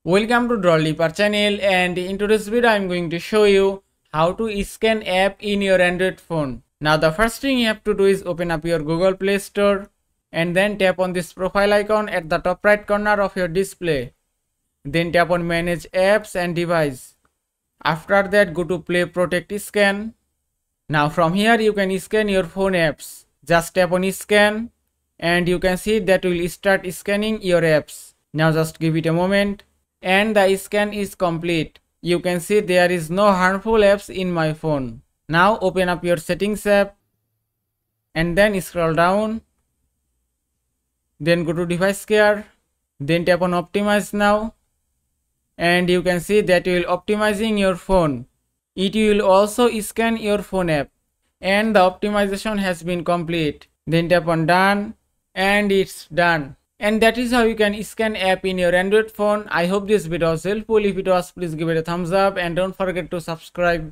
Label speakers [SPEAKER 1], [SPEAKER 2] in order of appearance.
[SPEAKER 1] Welcome to Drawleaper channel, and in today's video I am going to show you how to scan app in your Android phone. Now the first thing you have to do is open up your Google Play Store and then tap on this profile icon at the top right corner of your display. Then tap on manage apps and device. After that go to play protect scan. Now from here you can scan your phone apps. Just tap on scan and you can see that will start scanning your apps. Now just give it a moment. And the scan is complete. You can see there is no harmful apps in my phone. Now open up your settings app and then scroll down. Then go to device care. Then tap on optimize now. And you can see that will optimizing your phone. It will also scan your phone app. And the optimization has been complete. Then tap on done and it's done. And that is how you can scan app in your Android phone. I hope this video was helpful. If it was, please give it a thumbs up and don't forget to subscribe.